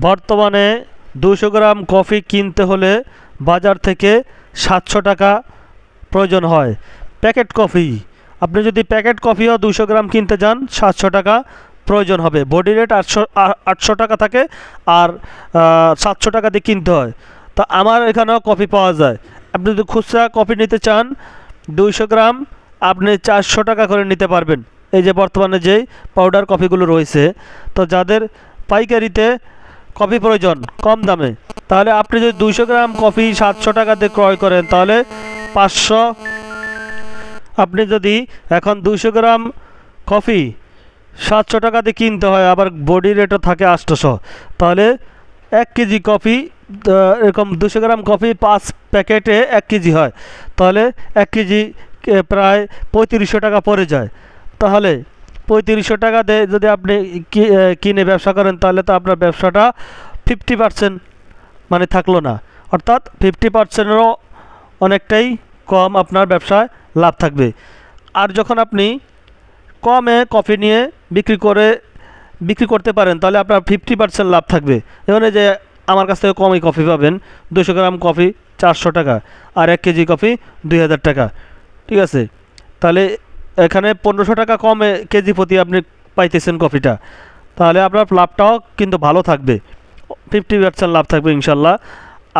বর্তমানে 200 গ্রাম কফি কিনতে হলে বাজার থেকে 700 টাকা প্রয়োজন হয়। প্যাকেট কফি, আপনি যদি প্যাকেট কফিও 200 গ্রাম কিনতে যান 700 টাকা প্রয়োজন হবে। বডি রেট 800 টাকা থাকে, আর 700 টাকা দিয়ে কিনতে হয়। তা আমার এখানেও কফি পাওয়া যায়। আপনি যদি খুচরা কফি নিতে চান 200 গ্রাম আপনি 400 টাকা করে নিতে পারবেন। এই যে বর্তমানে যেই পাউডার কফিগুলো রয়েছে, তো যাদের পাইকারিতে কফি প্রয়োজন কম দামে, তাহলে আপনি যদি 200 গ্রাম কফি 700 টাকা দিয়ে ক্রয় করেন তাহলে 500। আপনি যদি এখন 200 গ্রাম কফি 700 টাকা দিয়ে কিনতে হয়, আবার বডি রেটও থাকে 800, তাহলে 1 কেজি কফি এরকম 200 গ্রাম কফি 5 প্যাকেটে 1 কেজি হয়, তাহলে 1 কেজি প্রায় 3500 টাকা পড়ে যায়। তাহলে 3500 টাকা দিয়ে যদি আপনি কিনে ব্যবসা করেন তাহলে তো আপনার ব্যবসাটা 50% মানে থাকলো না, অর্থাৎ 50%-এরও অনেকটাই কম আপনার ব্যবসায় লাভ থাকবে। আর যখন আপনি কমে কফি নিয়ে বিক্রি করতে পারেন তাহলে আপনার 50% লাভ থাকবে। যেমন যে আমার কাছ থেকে কমই কফি পাবেন, 200 গ্রাম কফি 400 টাকা আর 1 কেজি কফি 2000 টাকা, ঠিক আছে। তাহলে এখানে 1500 টাকা কমে কেজি প্রতি আপনি পাইতেছেন কফিটা, তাহলে আপনার লাভটাও কিন্তু ভালো থাকবে, 50% লাভ থাকবে ইনশাল্লাহ।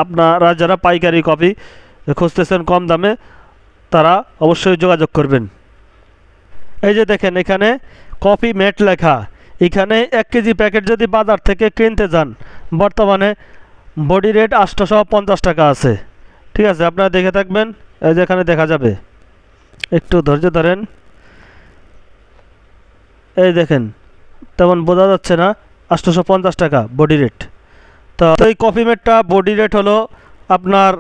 আপনারা যারা পাইকারি কফি খুঁজতেছেন কম দামে তারা অবশ্যই যোগাযোগ করবেন। এই যে দেখেন এখানে কফি মেট লেখা, এখানে 1 কেজি প্যাকেট যদি বাজার থেকে কিনতে যান বর্তমানে বডি রেট 850 টাকা আছে, ঠিক আছে। আপনারা দেখে থাকবেন, এই যে এখানে দেখা যাবে, একটু ধৈর্য ধরেন। এই দেখেন তেমন বোঝা যাচ্ছে না, 850 টাকা বডি রেট। তো এই কফি মেটটা বডি রেট হলো আপনার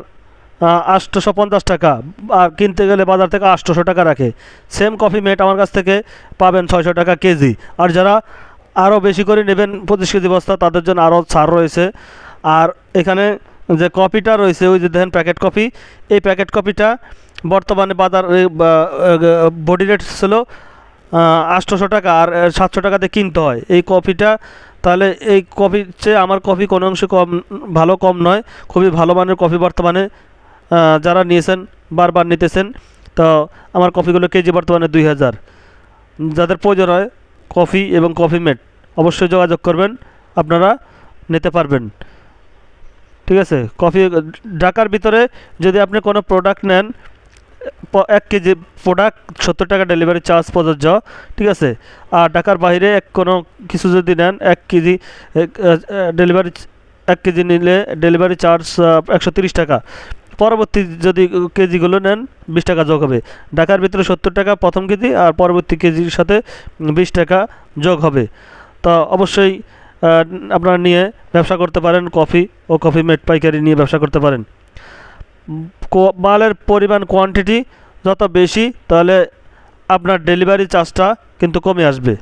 850 টাকা, আর কিনতে গেলে বাজার থেকে 800 টাকা রাখে। সেম কফি মেট আমার কাছ থেকে পাবেন 600 টাকা কেজি। আর যারা আরও বেশি করে নেবেন 25 কেজি বস্তা, তাদের জন্য আরও ছাড় রয়েছে। আর এখানে যে কফিটা রয়েছে, ওই যে দেখেন প্যাকেট কফি, এই প্যাকেট কফিটা বর্তমানে বাজার বডি রেট ছিল 800 টাকা, আর 700 টাকাতে কিনতে হয় এই কফিটা। তাহলে এই কফির চেয়ে আমার কফি কোনো অংশে কম নয়, খুবই ভালো মানের কফি বর্তমানে যারা নিয়েছেন বারবার নিতেছেন। তো আমার কফিগুলো কেজি বর্তমানে 2000। যাদের প্রয়োজন হয় কফি এবং কফি মেট অবশ্যই যোগাযোগ করবেন, আপনারা নিতে পারবেন, ঠিক আছে। কফি ঢাকার ভিতরে যদি আপনি কোনো প্রোডাক্ট নেন 1 কেজি প্রোডাক্ট 70 টাকা ডেলিভারি চার্জ প্রযোজ্য, ঠিক আছে। আর ঢাকার বাইরে কোনো কিছু যদি নেন 1 কেজি ডেলিভারি 1 কেজি নিলে ডেলিভারি চার্জ 130 টাকা। পরবর্তী যদি কেজিগুলো নেন 20 টাকা যোগ হবে। ঢাকার ভিতরে 70 টাকা প্রথম কেজি, আর পরবর্তী কেজির সাথে 20 টাকা যোগ হবে। তো অবশ্যই আপনারা নিয়ে ব্যবসা করতে পারেন, কফি ও কফি মেট পাইকারি নিয়ে ব্যবসা করতে পারেন। মালের পরিমাণ কোয়ান্টিটি যত বেশি তাহলে আপনার ডেলিভারি চার্জটা কিন্তু কমে আসবে।